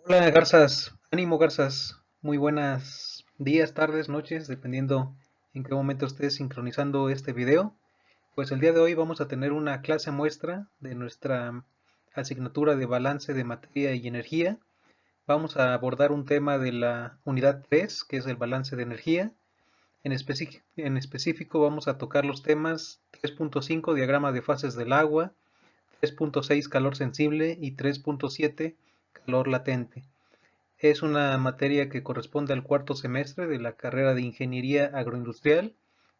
Hola Garzas, ánimo Garzas, muy buenas días, tardes, noches, dependiendo en qué momento estés sincronizando este video. Pues el día de hoy vamos a tener una clase muestra de nuestra asignatura de balance de materia y energía. Vamos a abordar un tema de la unidad 3, que es el balance de energía. En específico vamos a tocar los temas 3.5, diagrama de fases del agua, 3.6, calor sensible y 3.7, calor latente. Es una materia que corresponde al cuarto semestre de la carrera de Ingeniería Agroindustrial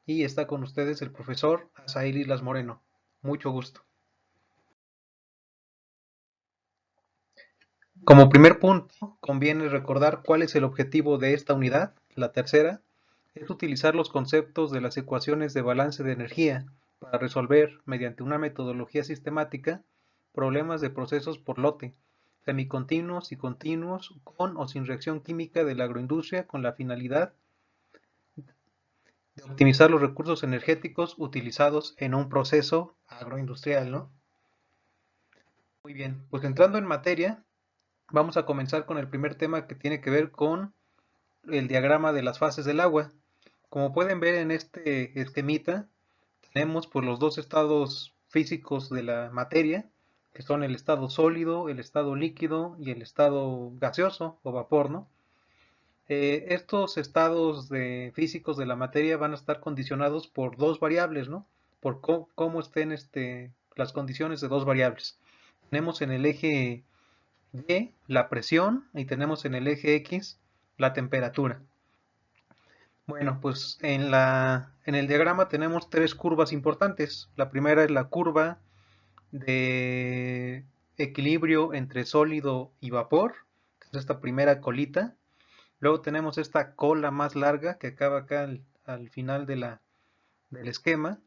y está con ustedes el profesor Asael Islas Moreno. Mucho gusto. Como primer punto, conviene recordar cuál es el objetivo de esta unidad. La tercera es utilizar los conceptos de las ecuaciones de balance de energía para resolver, mediante una metodología sistemática, problemas de procesos por lote, semicontinuos y continuos, con o sin reacción química de la agroindustria con la finalidad de optimizar los recursos energéticos utilizados en un proceso agroindustrial, ¿no? Muy bien, pues entrando en materia, vamos a comenzar con el primer tema que tiene que ver con el diagrama de las fases del agua. Como pueden ver en este esquemita, tenemos pues los dos estados físicos de la materia, que son el estado sólido, el estado líquido y el estado gaseoso o vapor, ¿no? Estos estados físicos de la materia van a estar condicionados por dos variables, ¿no? Por cómo estén las condiciones de dos variables. Tenemos en el eje Y la presión y tenemos en el eje X la temperatura. Bueno, pues en el diagrama tenemos tres curvas importantes. La primera es la curva de equilibrio entre sólido y vapor, que es esta primera colita. Luego tenemos esta cola más larga que acaba acá al final del esquema,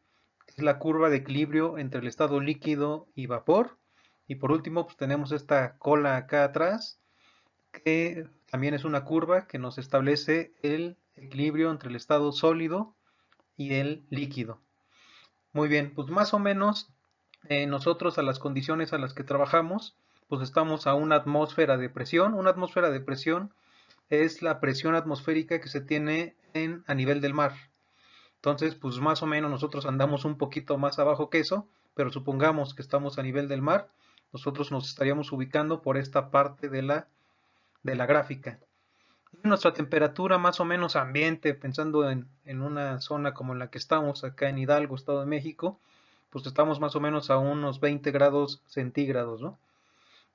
que es la curva de equilibrio entre el estado líquido y vapor. Y por último, pues tenemos esta cola acá atrás, que también es una curva que nos establece el equilibrio entre el estado sólido y el líquido. Muy bien, pues más o menos nosotros a las condiciones a las que trabajamos, pues estamos a una atmósfera de presión. Una atmósfera de presión es la presión atmosférica que se tiene a nivel del mar. Entonces, pues más o menos nosotros andamos un poquito más abajo que eso, pero supongamos que estamos a nivel del mar, nosotros nos estaríamos ubicando por esta parte de la gráfica. Y nuestra temperatura más o menos ambiente, pensando en una zona como en la que estamos acá en Hidalgo, Estado de México, pues estamos más o menos a unos 20 grados centígrados, ¿no?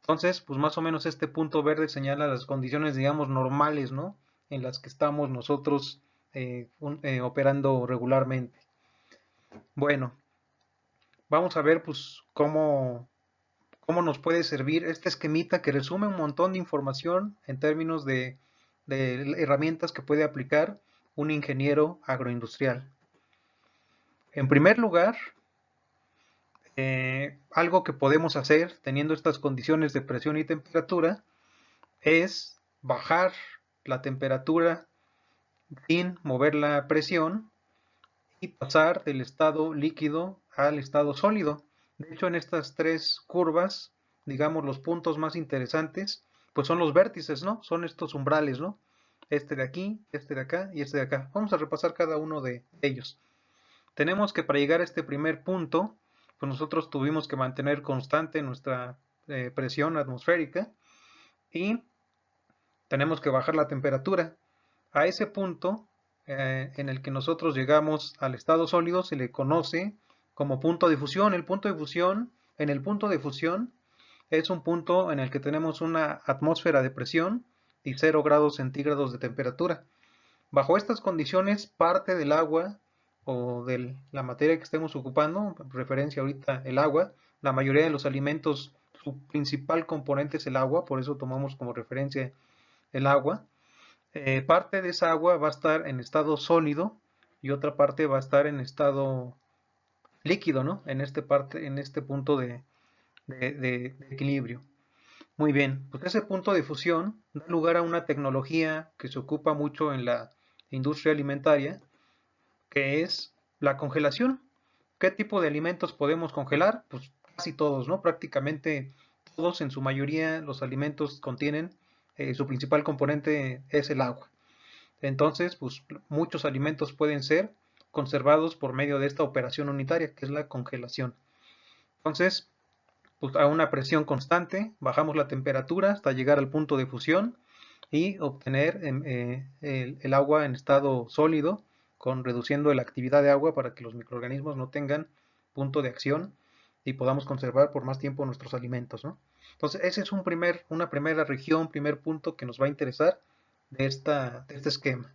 Entonces, pues más o menos este punto verde señala las condiciones, digamos, normales, ¿no? En las que estamos nosotros operando regularmente. Bueno, vamos a ver pues cómo nos puede servir este esquemita que resume un montón de información en términos de herramientas que puede aplicar un ingeniero agroindustrial. En primer lugar, algo que podemos hacer teniendo estas condiciones de presión y temperatura es bajar la temperatura sin mover la presión y pasar del estado líquido al estado sólido. De hecho, en estas tres curvas, digamos, los puntos más interesantes, pues son los vértices, ¿no? Son estos umbrales, ¿no? Este de aquí, este de acá y este de acá. Vamos a repasar cada uno de ellos. Tenemos que para llegar a este primer punto, pues nosotros tuvimos que mantener constante nuestra presión atmosférica y tenemos que bajar la temperatura. A ese punto en el que nosotros llegamos al estado sólido se le conoce como punto de fusión. En el punto de fusión es un punto en el que tenemos una atmósfera de presión y 0 grados centígrados de temperatura. Bajo estas condiciones, parte del agua o de la materia que estemos ocupando, referencia ahorita el agua, la mayoría de los alimentos, su principal componente es el agua, por eso tomamos como referencia el agua. Parte de esa agua va a estar en estado sólido y otra parte va a estar en estado líquido, ¿no? En este punto de equilibrio. Muy bien, pues ese punto de fusión da lugar a una tecnología que se ocupa mucho en la industria alimentaria, que es la congelación. ¿Qué tipo de alimentos podemos congelar? Pues casi todos, ¿no? Prácticamente todos, en su mayoría, los alimentos contienen su principal componente es el agua. Entonces, pues muchos alimentos pueden ser conservados por medio de esta operación unitaria, que es la congelación. Entonces, pues a una presión constante, bajamos la temperatura hasta llegar al punto de fusión y obtener el agua en estado sólido, reduciendo la actividad de agua para que los microorganismos no tengan punto de acción y podamos conservar por más tiempo nuestros alimentos, ¿no? Entonces, ese es una primera región, primer punto que nos va a interesar de este esquema.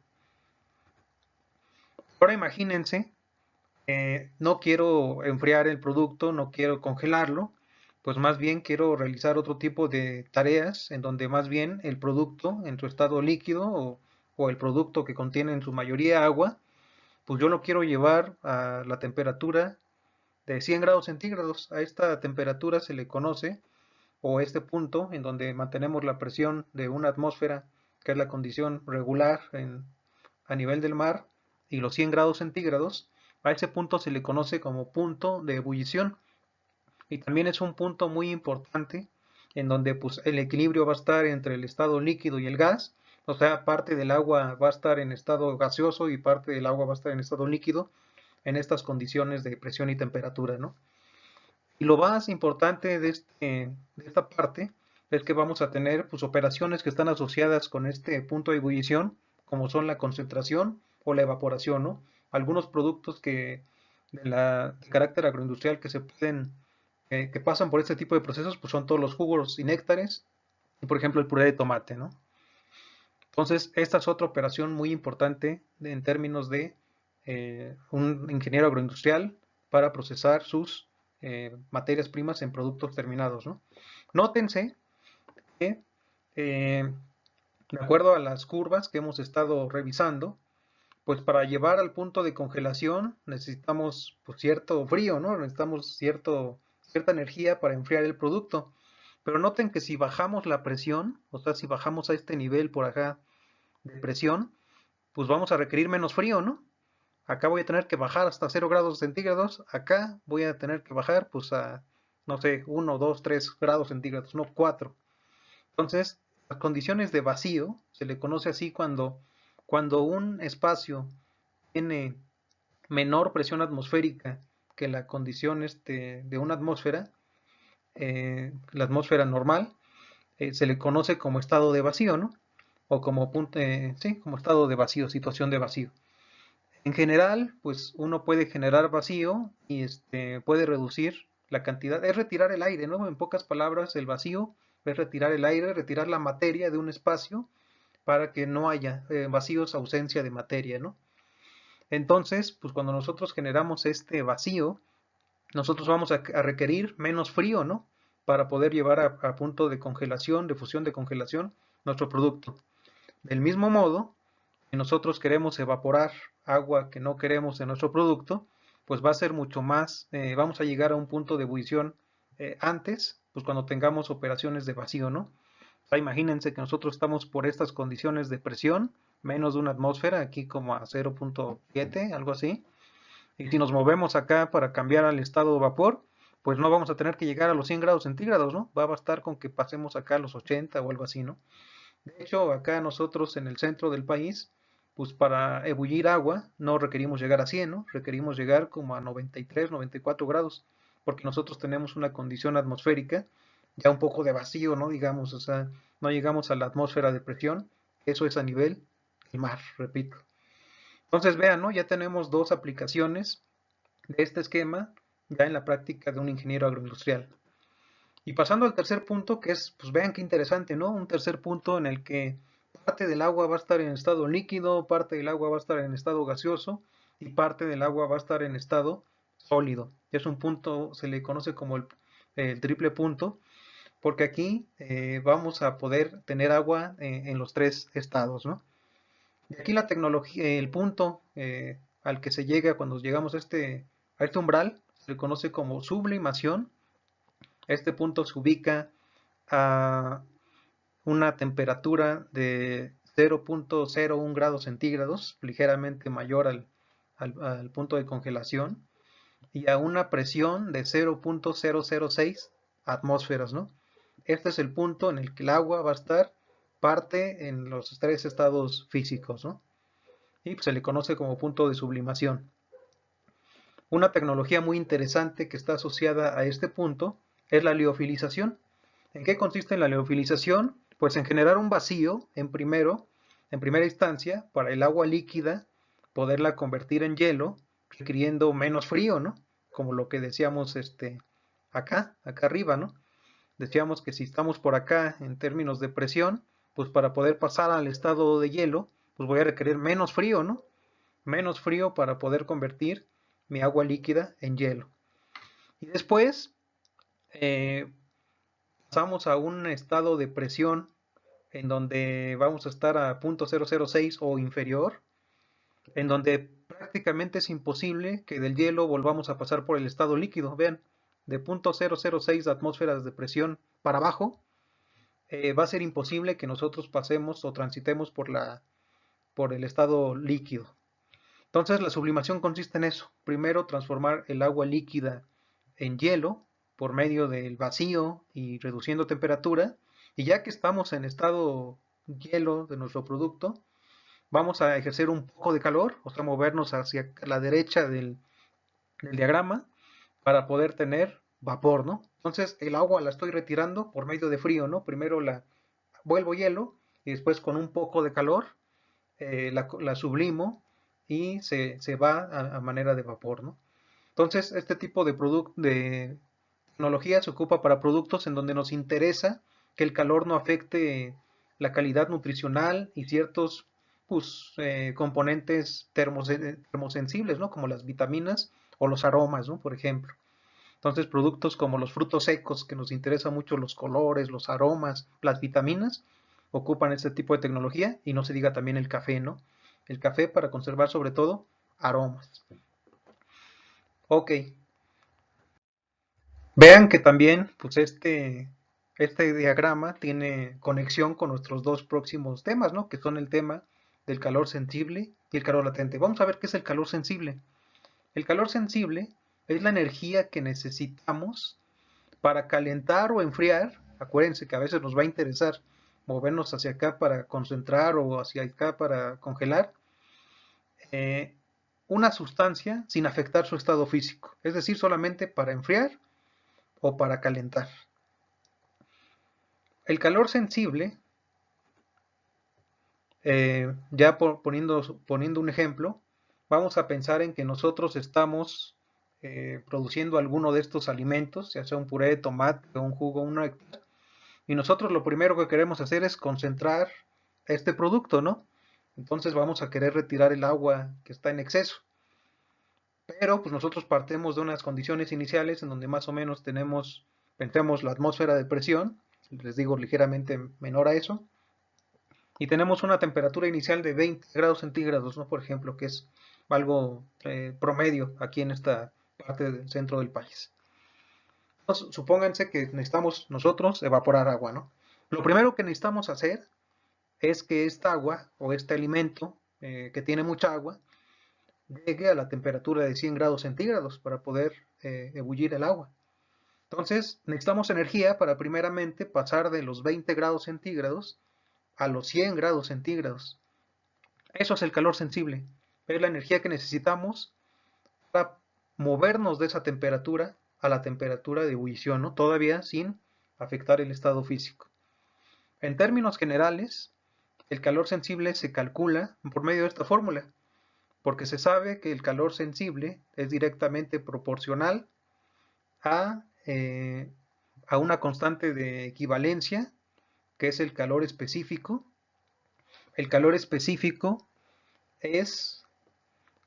Ahora imagínense, no quiero enfriar el producto, no quiero congelarlo, pues más bien quiero realizar otro tipo de tareas en donde más bien el producto en su estado líquido o el producto que contiene en su mayoría agua, pues yo lo quiero llevar a la temperatura de 100 grados centígrados. A esta temperatura se le conoce, o este punto en donde mantenemos la presión de una atmósfera, que es la condición regular a nivel del mar, y los 100 grados centígrados, a ese punto se le conoce como punto de ebullición. Y también es un punto muy importante en donde pues, el equilibrio va a estar entre el estado líquido y el gas. O sea, parte del agua va a estar en estado gaseoso y parte del agua va a estar en estado líquido en estas condiciones de presión y temperatura, ¿no? Y lo más importante de esta parte es que vamos a tener pues, operaciones que están asociadas con este punto de ebullición, como son la concentración o la evaporación, ¿no? Algunos productos de carácter agroindustrial que pasan por este tipo de procesos, pues son todos los jugos y néctares, y por ejemplo el puré de tomate, ¿no? Entonces, esta es otra operación muy importante en términos de un ingeniero agroindustrial para procesar sus materias primas en productos terminados, ¿no? Nótense que, de acuerdo a las curvas que hemos estado revisando, pues para llevar al punto de congelación necesitamos pues, cierto frío, ¿no? Necesitamos cierta energía para enfriar el producto. Pero noten que si bajamos la presión, o sea, si bajamos a este nivel por acá de presión, pues vamos a requerir menos frío, ¿no? Acá voy a tener que bajar hasta 0 grados centígrados, acá voy a tener que bajar pues a, no sé, 1, 2, 3 grados centígrados, no 4. Entonces, las condiciones de vacío se le conoce así cuando un espacio tiene menor presión atmosférica que la condición de una atmósfera, la atmósfera normal, se le conoce como estado de vacío, ¿no? O como, sí, como estado de vacío, situación de vacío. En general, pues uno puede generar vacío y puede reducir la cantidad, es retirar el aire, ¿no? En pocas palabras, el vacío es retirar el aire, retirar la materia de un espacio para que no haya vacíos, ausencia de materia, ¿no? Entonces, pues cuando nosotros generamos este vacío, nosotros vamos a requerir menos frío, ¿no? Para poder llevar a punto de congelación, de fusión de congelación, nuestro producto. Del mismo modo, si nosotros queremos evaporar agua que no queremos en nuestro producto, pues va a ser mucho más, vamos a llegar a un punto de ebullición antes, pues cuando tengamos operaciones de vacío, ¿no? O sea, imagínense que nosotros estamos por estas condiciones de presión, menos de una atmósfera, aquí como a 0.7, algo así. Y si nos movemos acá para cambiar al estado de vapor, pues no vamos a tener que llegar a los 100 grados centígrados, ¿no? Va a bastar con que pasemos acá a los 80 o algo así, ¿no? De hecho, acá nosotros en el centro del país, pues para ebullir agua no requerimos llegar a 100, ¿no? Requerimos llegar como a 93, 94 grados, porque nosotros tenemos una condición atmosférica, ya un poco de vacío, ¿no? Digamos, o sea, no llegamos a la atmósfera de presión, eso es a nivel del mar, repito. Entonces vean, ¿no? Ya tenemos dos aplicaciones de este esquema ya en la práctica de un ingeniero agroindustrial. Y pasando al tercer punto, que es, pues vean qué interesante, ¿no? Un tercer punto en el que parte del agua va a estar en estado líquido, parte del agua va a estar en estado gaseoso y parte del agua va a estar en estado sólido. Es un punto, se le conoce como el triple punto, porque aquí vamos a poder tener agua en los tres estados, ¿no? Y aquí la tecnología, el punto al que se llega cuando llegamos a este umbral, se le conoce como sublimación. Este punto se ubica a una temperatura de 0.01 grados centígrados, ligeramente mayor al punto de congelación, y a una presión de 0.006 atmósferas, ¿no? Este es el punto en el que el agua va a estar parte en los tres estados físicos, ¿no? Y pues, se le conoce como punto de sublimación. Una tecnología muy interesante que está asociada a este punto es la liofilización. ¿En qué consiste la liofilización? Pues en generar un vacío en primera instancia, para el agua líquida poderla convertir en hielo, requiriendo menos frío, ¿no? Como lo que decíamos acá arriba, ¿no? Decíamos que si estamos por acá en términos de presión, pues para poder pasar al estado de hielo, pues voy a requerir menos frío, ¿no? Menos frío para poder convertir mi agua líquida en hielo. Y después eh, pasamos a un estado de presión en donde vamos a estar a 0.006 o inferior, en donde prácticamente es imposible que del hielo volvamos a pasar por el estado líquido. Vean, de 0.006 atmósferas de presión para abajo, va a ser imposible que nosotros pasemos o transitemos por el estado líquido. Entonces la sublimación consiste en eso. Primero transformar el agua líquida en hielo por medio del vacío y reduciendo temperatura. Y ya que estamos en estado hielo de nuestro producto, vamos a ejercer un poco de calor, o sea, movernos hacia la derecha del diagrama para poder tener vapor, ¿no? Entonces el agua la estoy retirando por medio de frío, ¿no? Primero la vuelvo hielo y después con un poco de calor la sublimo y se va a manera de vapor, ¿no? Entonces este tipo de tecnología se ocupa para productos en donde nos interesa que el calor no afecte la calidad nutricional y ciertos pues, componentes termosensibles, ¿no? Como las vitaminas o los aromas, ¿no? Por ejemplo. Entonces, productos como los frutos secos, que nos interesan mucho los colores, los aromas, las vitaminas, ocupan este tipo de tecnología y no se diga también el café, ¿no? El café para conservar sobre todo aromas. Ok, vean que también pues este diagrama tiene conexión con nuestros dos próximos temas, ¿no? Que son el tema del calor sensible y el calor latente. Vamos a ver qué es el calor sensible. El calor sensible es la energía que necesitamos para calentar o enfriar. Acuérdense que a veces nos va a interesar movernos hacia acá para concentrar o hacia acá para congelar eh, una sustancia sin afectar su estado físico, es decir, solamente para enfriar o para calentar. El calor sensible, ya poniendo un ejemplo, vamos a pensar en que nosotros estamos produciendo alguno de estos alimentos, ya sea un puré de tomate, un jugo, un néctar, y nosotros lo primero que queremos hacer es concentrar este producto, ¿no? Entonces vamos a querer retirar el agua que está en exceso. Pero pues nosotros partimos de unas condiciones iniciales en donde más o menos pensemos la atmósfera de presión, les digo ligeramente menor a eso, y tenemos una temperatura inicial de 20 grados centígrados, ¿no? Por ejemplo, que es algo promedio aquí en esta parte del centro del país. Entonces, supónganse que necesitamos nosotros evaporar agua, ¿no? Lo primero que necesitamos hacer es que esta agua o este alimento que tiene mucha agua llegue a la temperatura de 100 grados centígrados para poder ebullir el agua. Entonces necesitamos energía para primeramente pasar de los 20 grados centígrados a los 100 grados centígrados. Eso es el calor sensible. Es la energía que necesitamos para movernos de esa temperatura a la temperatura de ebullición, ¿no? Todavía sin afectar el estado físico. En términos generales, el calor sensible se calcula por medio de esta fórmula, porque se sabe que el calor sensible es directamente proporcional a, eh, a una constante de equivalencia, que es el calor específico. El calor específico es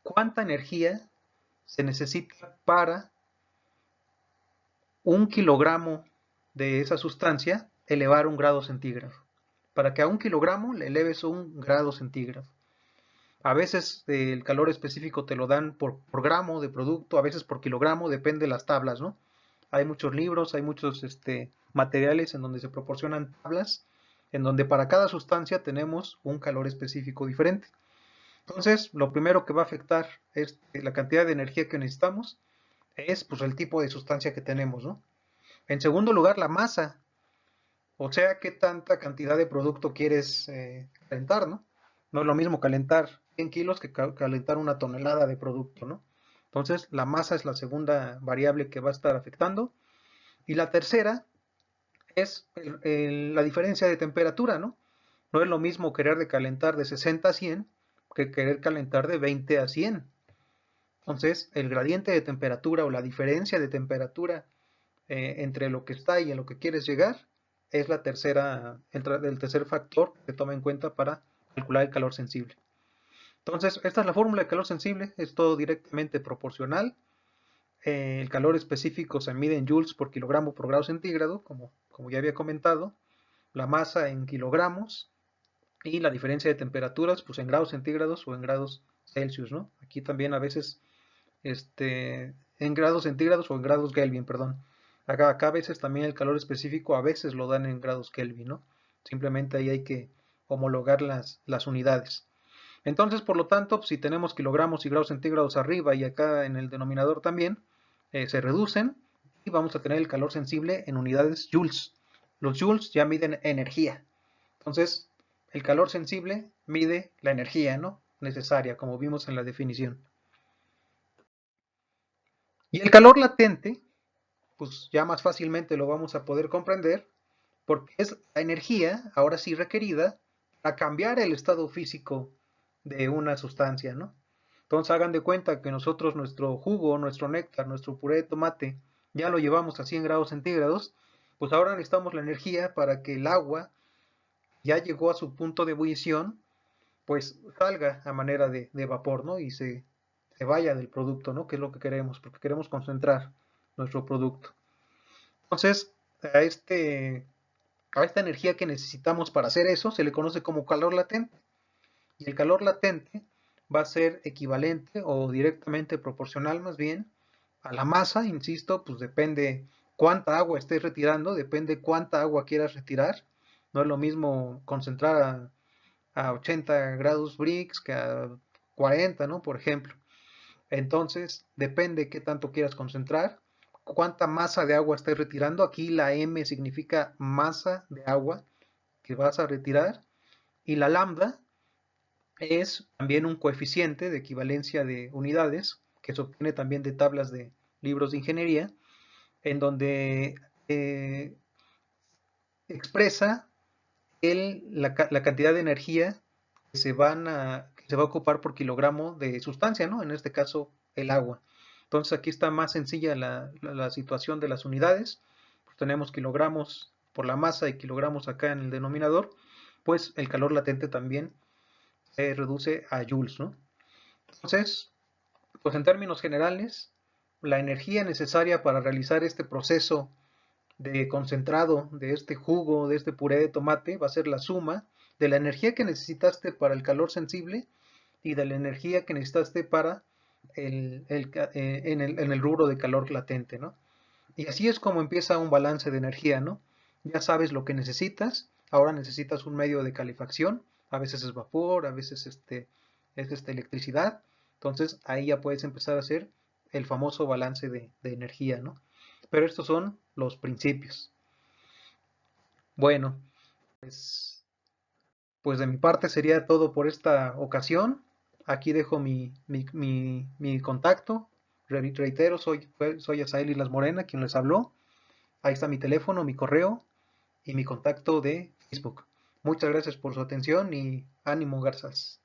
cuánta energía se necesita para 1 kilogramo de esa sustancia elevar 1 grado centígrado. Para que a 1 kilogramo le eleves 1 grado centígrado. A veces el calor específico te lo dan por gramo de producto, a veces por kilogramo, depende de las tablas, ¿no? Hay muchos libros, hay muchos materiales en donde se proporcionan tablas, en donde para cada sustancia tenemos un calor específico diferente. Entonces, lo primero que va a afectar la cantidad de energía que necesitamos es pues, el tipo de sustancia que tenemos, ¿no? En segundo lugar, la masa. O sea, qué tanta cantidad de producto quieres calentar, ¿no? No es lo mismo calentar 100 kilos que calentar una tonelada de producto, ¿no? Entonces, la masa es la segunda variable que va a estar afectando. Y la tercera es la diferencia de temperatura, ¿no? No es lo mismo querer de calentar de 60 a 100 que querer calentar de 20 a 100. Entonces, el gradiente de temperatura o la diferencia de temperatura entre lo que está y en lo que quieres llegar es el tercer factor que se toma en cuenta para calcular el calor sensible. Entonces, esta es la fórmula de calor sensible, es todo directamente proporcional. El calor específico se mide en joules por kilogramo por grado centígrado, como ya había comentado, la masa en kilogramos y la diferencia de temperaturas pues en grados centígrados o en grados Celsius, ¿no? Aquí también a veces en grados centígrados o en grados Kelvin, perdón. Acá a veces también el calor específico a veces lo dan en grados Kelvin, ¿no? Simplemente ahí hay que homologar las unidades. Entonces, por lo tanto, si tenemos kilogramos y grados centígrados arriba y acá en el denominador también, se reducen y vamos a tener el calor sensible en unidades joules. Los joules ya miden energía. Entonces, el calor sensible mide la energía, ¿no? Necesaria, como vimos en la definición. Y el calor latente, pues ya más fácilmente lo vamos a poder comprender, porque es la energía, ahora sí requerida, para cambiar el estado físico de una sustancia, ¿no? Entonces hagan de cuenta que nosotros nuestro jugo, nuestro néctar, nuestro puré de tomate, ya lo llevamos a 100 grados centígrados, pues ahora necesitamos la energía para que el agua ya llegó a su punto de ebullición, pues salga a manera de vapor, ¿no? Y se vaya del producto, ¿no? Que es lo que queremos, porque queremos concentrar nuestro producto. Entonces, a, este, a esta energía que necesitamos para hacer eso se le conoce como calor latente. Y el calor latente va a ser equivalente o directamente proporcional más bien a la masa, insisto, pues depende cuánta agua estés retirando, depende cuánta agua quieras retirar. No es lo mismo concentrar a 80 grados Brix que a 40, ¿no? Por ejemplo. Entonces, depende qué tanto quieras concentrar, cuánta masa de agua estés retirando. Aquí la M significa masa de agua que vas a retirar y la lambda es también un coeficiente de equivalencia de unidades que se obtiene también de tablas de libros de ingeniería, en donde expresa la cantidad de energía que se va a ocupar por kilogramo de sustancia, ¿no? En este caso, el agua. Entonces aquí está más sencilla la situación de las unidades. Pues tenemos kilogramos por la masa y kilogramos acá en el denominador. Pues el calor latente también se reduce a joules, ¿no? Entonces, pues en términos generales, la energía necesaria para realizar este proceso de concentrado de este jugo, de este puré de tomate, va a ser la suma de la energía que necesitaste para el calor sensible y de la energía que necesitaste para en el rubro de calor latente, ¿no? Y así es como empieza un balance de energía, ¿no? Ya sabes lo que necesitas, ahora necesitas un medio de calefacción, a veces es vapor, a veces es electricidad, entonces ahí ya puedes empezar a hacer el famoso balance de energía, ¿no? Pero estos son los principios. Bueno, pues, pues de mi parte sería todo por esta ocasión. Aquí dejo mi contacto. Reitero, soy Asael Islas Morena, quien les habló. Ahí está mi teléfono, mi correo y mi contacto de Facebook. Muchas gracias por su atención y ánimo, garzas.